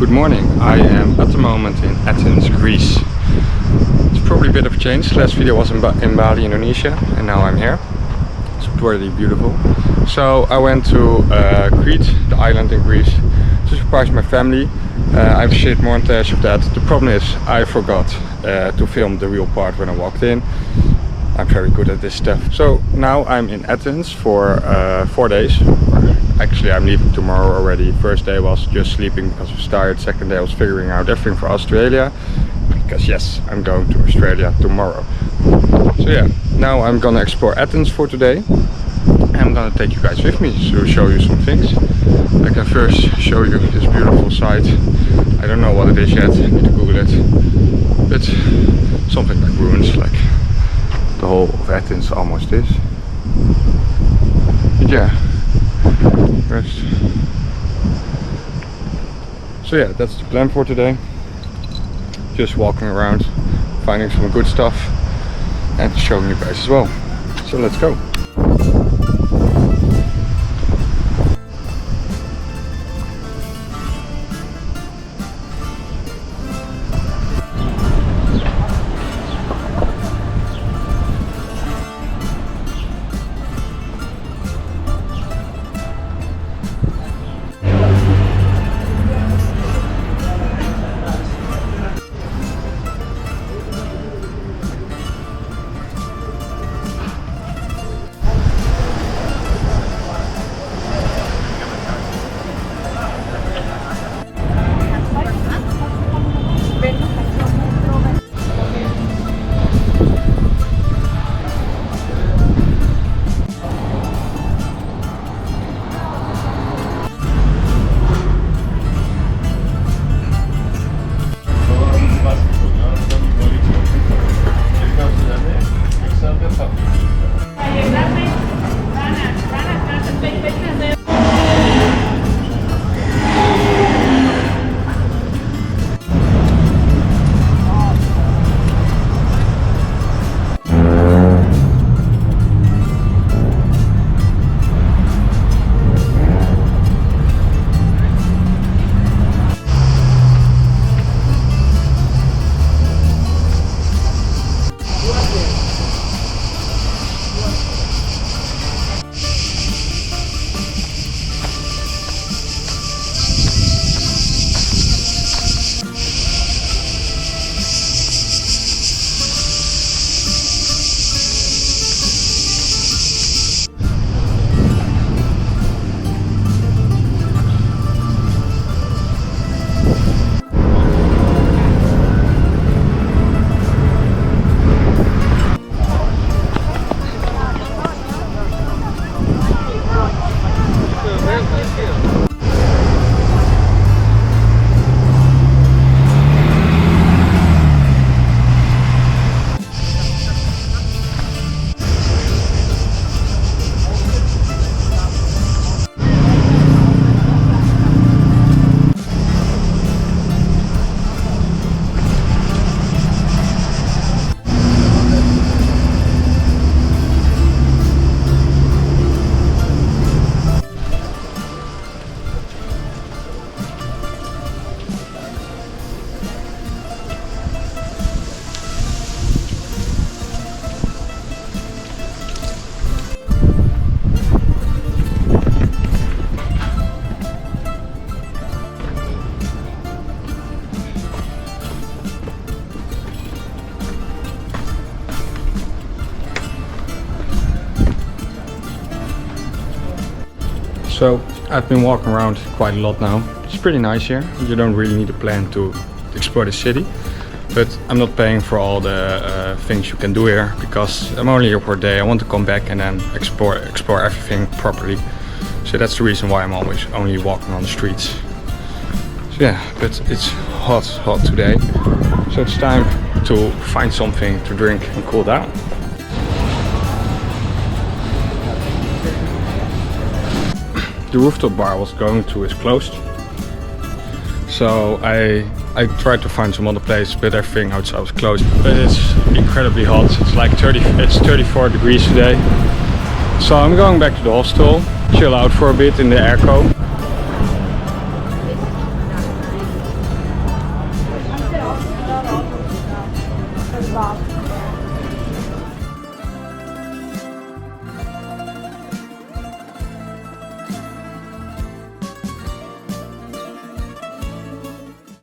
Good morning. I am at the moment in Athens, Greece. It's probably a bit of a change. The last video was in Bali, Indonesia, and now I'm here. It's really beautiful. So I went to Crete, the island in Greece, to surprise my family. I've shared montage of that. The problem is I forgot to film the real part when I walked in. I'm very good at this stuff. So now I'm in Athens for 4 days. Actually, I'm leaving tomorrow already. First day was just sleeping because I was tired. Second day I was figuring out everything for Australia. Because yes, I'm going to Australia tomorrow. So yeah, now I'm gonna explore Athens for today. I'm gonna take you guys with me to show you some things. I can first show you this beautiful site. I don't know what it is yet, I need to Google it. But something like ruins, like the whole of Athens almost is. But yeah. So yeah, that's the plan for today. Just walking around, finding some good stuff and showing you guys as well. So let's go. So I've been walking around quite a lot now. It's pretty nice here. You don't really need a plan to explore the city. But I'm not paying for all the things you can do here because I'm only here for a day. I want to come back and then explore everything properly. So that's the reason why I'm always only walking on the streets. So yeah, but it's hot today. So it's time to find something to drink and cool down. The rooftop bar I was going to is closed. So I tried to find some other place, but everything outside was closed. But it's incredibly hot. It's like 34 degrees today. So I'm going back to the hostel, chill out for a bit in the airco. vlog.